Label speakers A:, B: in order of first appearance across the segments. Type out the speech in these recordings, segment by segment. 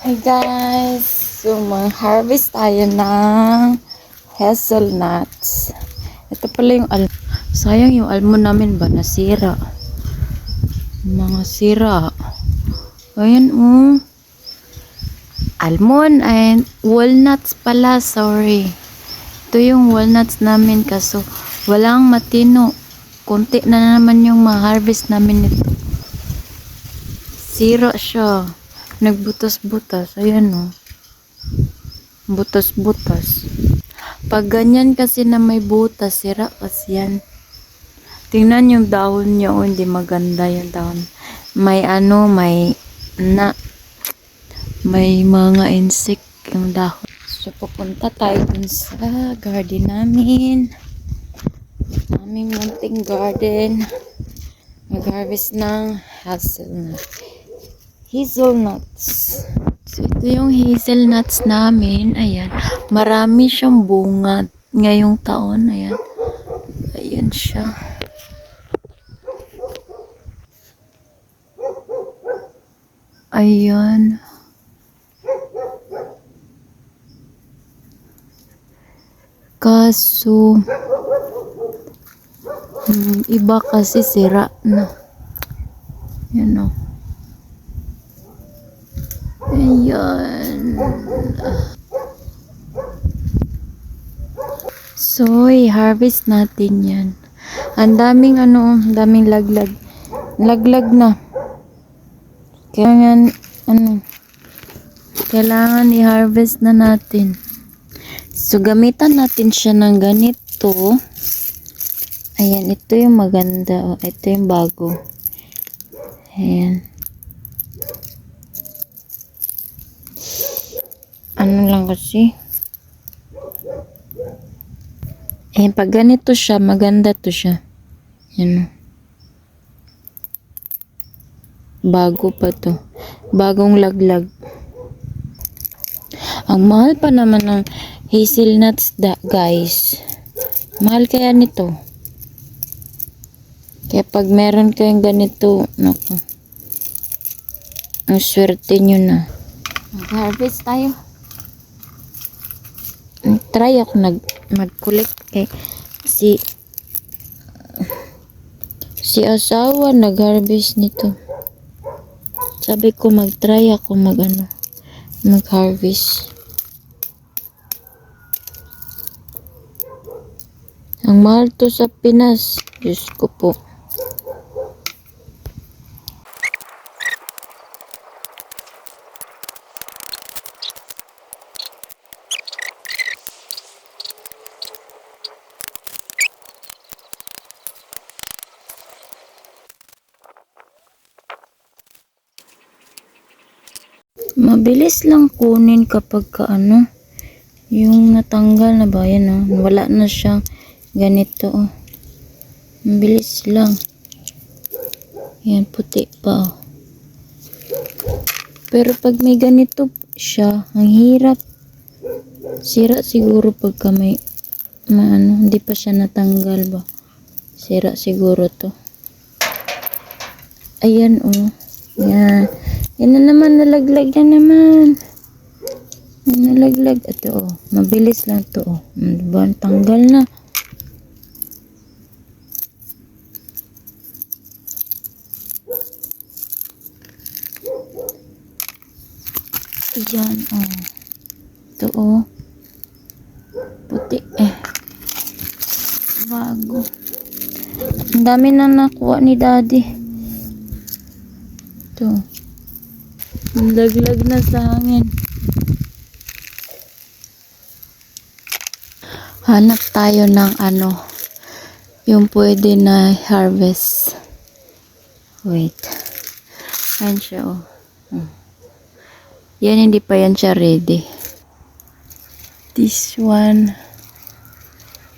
A: Hi guys! So, mag-harvest tayo ng hazelnuts. Ito pala yung almond. Sayang yung almond namin ba? Nasira. Mga sira. Ayan almond and walnuts pala. Sorry. Ito yung walnuts namin kaso walang matino. Konti na naman yung ma-harvest namin nito. Sira siya. Nagbutas-butas. Ayan butas-butas. Pag ganyan kasi na may butas, sira kasi yan. Tingnan yung dahon niya, hindi maganda yung dahon. May may mga insect yung dahon. So, pupunta tayo dun sa garden namin. Aming munting garden. Mag-harvest ng hazelnuts. So, ito yung hazelnuts namin. Ayan. Marami siyang bunga ngayong taon. Ayan. Ayan siya. Ayan. Kaso, iba kasi sira na. Ayan o. Ayan. So, i-harvest natin yan. Ang daming daming laglag. Laglag na. Kailangan i-harvest na natin. So, gamitan natin siya ng ganito. Ayan, ito yung maganda. Ito yung bago. Ayan. Ano lang kasi. Ayan, pag ganito siya, maganda to siya. Ayan. Bago pa to. Bagong laglag. Ang mahal pa naman ng hazelnuts guys. Mahal kaya nito. Kaya pag meron kayong ganito, naku. Ang swerte nyo na. Mag-harvest tayo. Try ako mag-collect kay si asawa nag-harvest nito. Sabi ko mag-try ako mag-harvest. Ang mahal to sa Pinas. Diyos ko po. Mabilis lang kunin kapag yung natanggal na ba yan wala na siyang ganito mabilis lang. Yan, puti pa Pero pag may ganito siya, ang hirap. Sira siguro pagka may hindi pa siya natanggal ba. Sira siguro to. Ayan Yan. Yan na naman, nalaglag na naman. Nalaglag. Ito mabilis lang to Diba? Tanggal na. Ayan Ito puti bago. Ang dami na nakuha ni daddy. Ito. Laglag na sa hangin. Hanap tayo ng yung pwede na harvest. Wait. Ayan siya Yan, hindi pa yan siya ready. This one.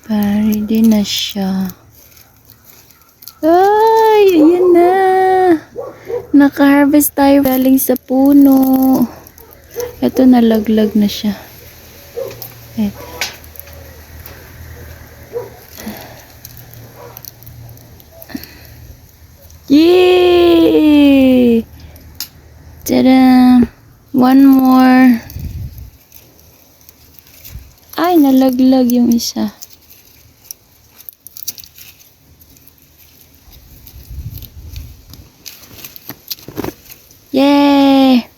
A: Ready na siya. Ay, ayan na. Naka-harvest tayo galing sa puno. Ito, nalaglag na siya. Ito. Yay! Tada! One more. Ay, nalaglag yung isa. Yay!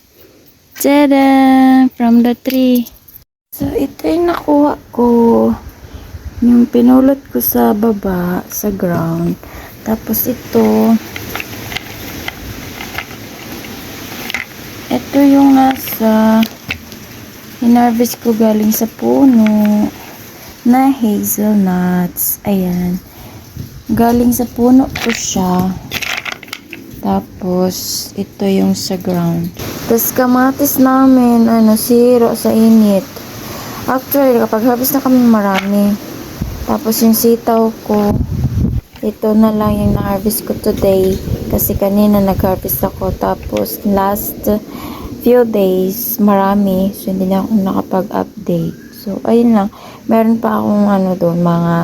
A: Tada! From the tree. So, ito yung nakuha ko. Yung pinulot ko sa baba, sa ground. Tapos ito yung nasa hinarvest ko galing sa puno na hazelnuts. Ayan. Galing sa puno ko siya. Tapos, ito yung sa ground. Tapos, kamatis namin, siro sa init. Actually, kapag harvest na kami marami. Tapos, yung sitaw ko, ito na lang yung na-harvest ko today. Kasi kanina nag-harvest ako. Tapos, last few days, marami. So, hindi na ako nakapag-update. So, ayun lang. Meron pa akong doon, mga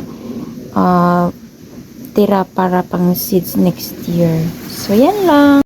A: tira para pang seeds next year. So, yan lang.